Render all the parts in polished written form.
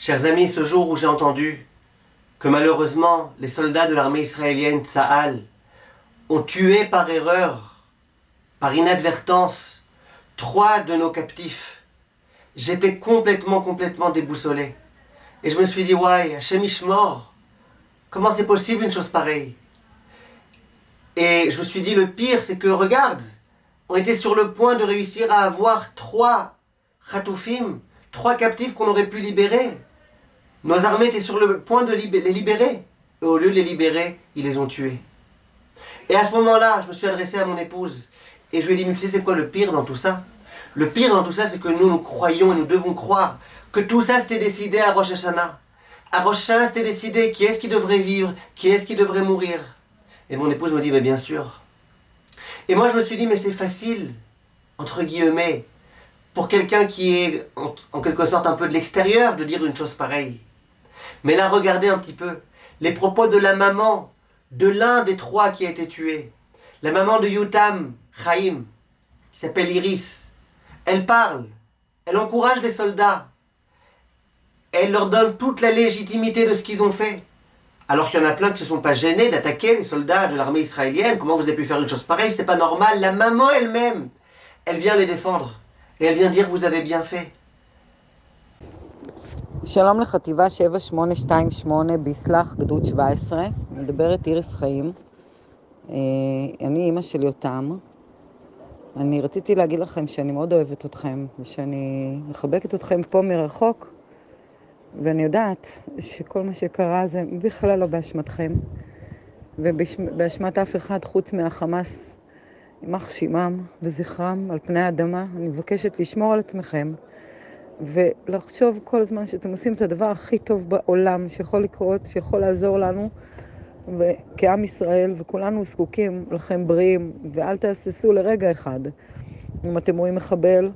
Chers amis, ce jour où j'ai entendu que malheureusement les soldats de l'armée israélienne Tsahal ont tué par erreur, par inadvertance, 3 de nos captifs, j'étais complètement déboussolé. Et je me suis dit, ouais, Hachem Ishmor, comment c'est possible une chose pareille? Et je me suis dit, le pire, c'est que, regarde, on était sur le point de réussir à avoir 3 Khatoufim, 3 captifs qu'on aurait pu libérer. Nos armées étaient sur le point de les libérer. Et au lieu de les libérer, ils les ont tués. Et à ce moment-là, je me suis adressé à mon épouse. Et je lui ai dit, mais tu sais, c'est quoi le pire dans tout ça? Le pire dans tout ça, c'est que nous croyons et nous devons croire que tout ça, c'était décidé à Rosh Hashanah. À Rosh Hashanah, c'était décidé qui est-ce qui devrait vivre, qui est-ce qui devrait mourir. Et mon épouse me dit, mais bien sûr. Et moi, je me suis dit, mais c'est facile, entre guillemets, pour quelqu'un qui est en quelque sorte un peu de l'extérieur, de dire une chose pareille. Mais là, regardez un petit peu les propos de la maman de l'un des 3 qui a été tué. La maman de Yotam Chaim, qui s'appelle Iris. Elle parle, elle encourage les soldats. Elle leur donne toute la légitimité de ce qu'ils ont fait. Alors qu'il y en a plein qui ne se sont pas gênés d'attaquer les soldats de l'armée israélienne. Comment vous avez pu faire une chose pareille? C'est pas normal. La maman elle-même, elle vient les défendre. Et elle vient dire, vous avez bien fait. שלום לחטיבה 7828 ביסלח, גדוד 17, מדברת איריס חיים. אני אימא של יותם. אני רציתי להגיד לכם שאני מאוד אוהבת אתכם, ושאני מחבקת אתכם פה מרחוק, ואני יודעת שכל מה שקרה זה בכלל לא באשמתכם, ובאשמת אף אחד חוץ מהחמאס, יימח שמם וזכרם על פני האדמה. אני מבקשת לשמור על עצמכם, ולחשוב כל הזמן שאתם עושים את הדבר הכי טוב בעולם שיכול לקרות, שיכול לעזור לנו וכעם ישראל, וכולנו זקוקים לכם בריאים, ואל תהססו לרגע אחד. אם אתם רואים מחבל,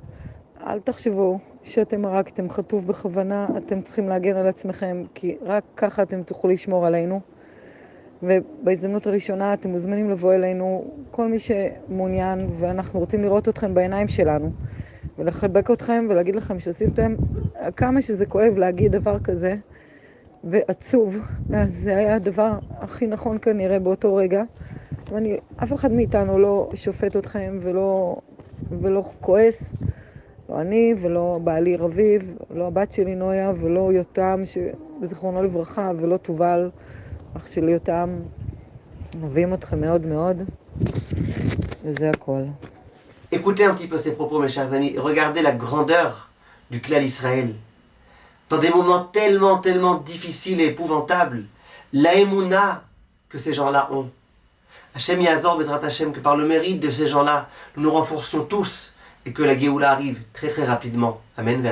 אל תחשבו שאתם הרגתם חטוף בכוונה, אתם צריכים להגן על עצמכם, כי רק ככה אתם תוכלו לשמור עלינו. ובהזדמנות הראשונה אתם מוזמנים לבוא אלינו, כל מי שמעוניין, ואנחנו רוצים לראות אתכם בעיניים שלנו. ולחבק אתכם ולהגיד לכם שעשיתם כמה שזה כואב להגיד דבר כזה ועצוב. זה היה הדבר הכי נכון כנראה באותו רגע. אף אחד מאיתנו לא שופט אתכם ולא כועס. לא אני ולא בעלי רביב, לא הבת שלי נויה ולא יותם שבזיכרונו לברכה ולא תובל אח שלי יותם. אוהבים אתכם מאוד מאוד וזה הכל. Écoutez un petit peu ces propos, mes chers amis. Regardez la grandeur du clan d'Israël. Dans des moments tellement difficiles et épouvantables, la émouna que ces gens-là ont. Hachem Yazor, Bezrat Hachem, que par le mérite de ces gens-là, nous nous renforcions tous et que la Géoula arrive très rapidement. Amen.